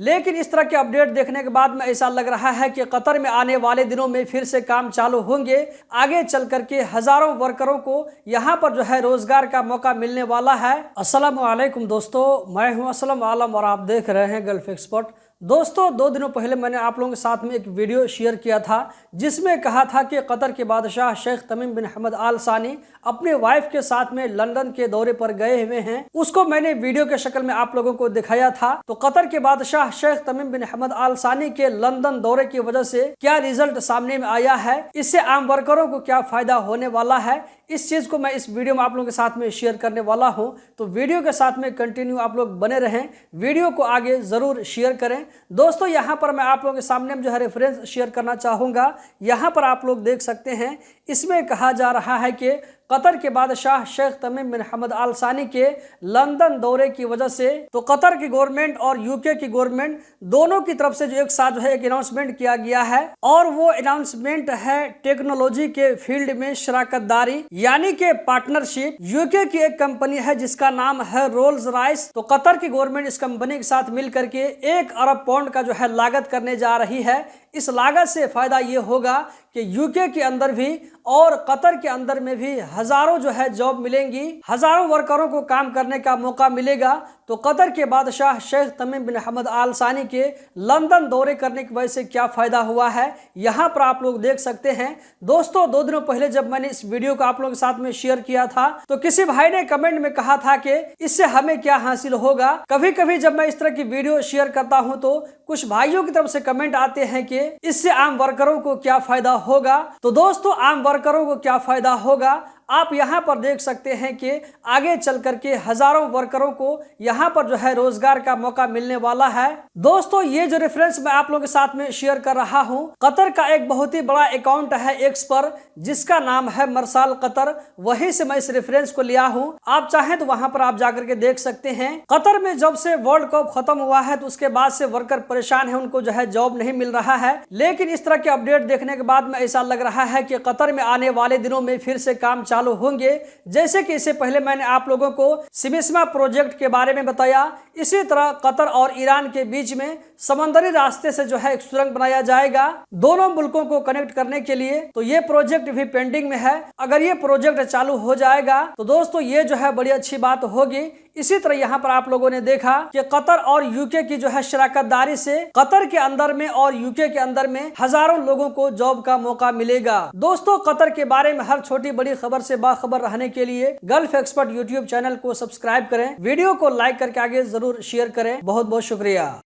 लेकिन इस तरह के अपडेट देखने के बाद में ऐसा लग रहा है कि कतर में आने वाले दिनों में फिर से काम चालू होंगे। आगे चल करके हजारों वर्करों को यहाँ पर जो है रोजगार का मौका मिलने वाला है। अस्सलाम वालेकुम दोस्तों, मैं हूँ असलम आलम और आप देख रहे हैं गल्फ एक्सपर्ट। दोस्तों 2 दिनों पहले मैंने आप लोगों के साथ में एक वीडियो शेयर किया था जिसमें कहा था कि कतर के बादशाह शेख तमीम बिन हमद आल सानी अपने वाइफ के साथ में लंदन के दौरे पर गए हुए हैं। उसको मैंने वीडियो के शक्ल में आप लोगों को दिखाया था। तो कतर के बादशाह शेख तमीम बिन हमद आल सानी के लंदन दौरे की वजह से क्या रिजल्ट सामने में आया है, इससे आम वर्करों को क्या फायदा होने वाला है, इस चीज को मैं इस वीडियो में आप लोगों के साथ में शेयर करने वाला हूं। तो वीडियो के साथ में कंटिन्यू आप लोग बने रहें, वीडियो को आगे जरूर शेयर करें। दोस्तों यहां पर मैं आप लोगों के सामने जो है रेफरेंस शेयर करना चाहूंगा। यहां पर आप लोग देख सकते हैं, इसमें कहा जा रहा है कि कतर के बादशाह शेख तमीम बिन हमद आल सानी के लंदन दौरे की वजह से तो कतर की गवर्नमेंट और यूके की गवर्नमेंट दोनों की तरफ से जो एक साथ जो है एक अनाउंसमेंट किया गया है, और वो अनाउंसमेंट है टेक्नोलॉजी के फील्ड में शराकतदारी यानी कि पार्टनरशिप। यूके की एक कंपनी है जिसका नाम है रोल्स रॉयस। तो कतर की गवर्नमेंट इस कंपनी के साथ मिलकर के 1 अरब पाउंड का जो है लागत करने जा रही है। इस लागत से फायदा ये होगा कि यूके के अंदर भी और कतर के अंदर में भी हजारों जो है जॉब मिलेंगी, हजारों वर्करों को काम करने का मौका मिलेगा। तो कतर के बादशाह शेख तमीम बिन हमद आल सानी के लंदन दौरे करने की वजह से क्या फायदा हुआ है, यहाँ पर आप लोग देख सकते हैं। दोस्तों 2 दिनों पहले जब मैंने इस वीडियो को आप लोगों के साथ में शेयर किया था तो किसी भाई ने कमेंट में कहा था कि इससे हमें क्या हासिल होगा। कभी कभी जब मैं इस तरह की वीडियो शेयर करता हूं तो कुछ भाइयों की तरफ से कमेंट आते हैं कि इससे आम वर्करों को क्या फायदा होगा। तो दोस्तों आम वर्करों को क्या फायदा होगा, आप यहाँ पर देख सकते हैं कि आगे चल करके हजारों वर्करों को यहाँ पर जो है रोजगार का मौका मिलने वाला है। दोस्तों ये जो रेफरेंस मैं आप लोगों के साथ में शेयर कर रहा हूँ, कतर का एक बहुत ही बड़ा अकाउंट है एक्स पर जिसका नाम है मरसाल कतर, वहीं से मैं इस रेफरेंस को लिया हूँ। आप चाहें तो वहां पर आप जाकर के देख सकते हैं। कतर में जब से वर्ल्ड कप खत्म हुआ है तो उसके बाद से वर्कर परेशान है, उनको जो है जॉब नहीं मिल रहा है। लेकिन इस तरह के अपडेट देखने के बाद में ऐसा लग रहा है कि कतर में आने वाले दिनों में फिर से काम चालू होंगे। जैसे कि इससे पहले मैंने आप लोगों को सिमिस्मा प्रोजेक्ट के बारे में बताया, इसी तरह कतर और ईरान के बीच में समंदरी रास्ते से जो है एक सुरंग बनाया जाएगा दोनों मुल्कों को कनेक्ट करने के लिए। तो ये प्रोजेक्ट भी पेंडिंग में है। अगर ये प्रोजेक्ट चालू हो जाएगा तो दोस्तों ये जो है बड़ी अच्छी बात होगी। इसी तरह यहाँ पर आप लोगों ने देखा कि कतर और यूके की जो है शराकतदारी से कतर के अंदर में और यूके के अंदर में हजारों लोगों को जॉब का मौका मिलेगा। दोस्तों कतर के बारे में हर छोटी बड़ी खबर से बाखबर रहने के लिए गल्फ एक्सपर्ट यूट्यूब चैनल को सब्सक्राइब करें, वीडियो को लाइक करके आगे जरूर शेयर करें। बहुत बहुत शुक्रिया।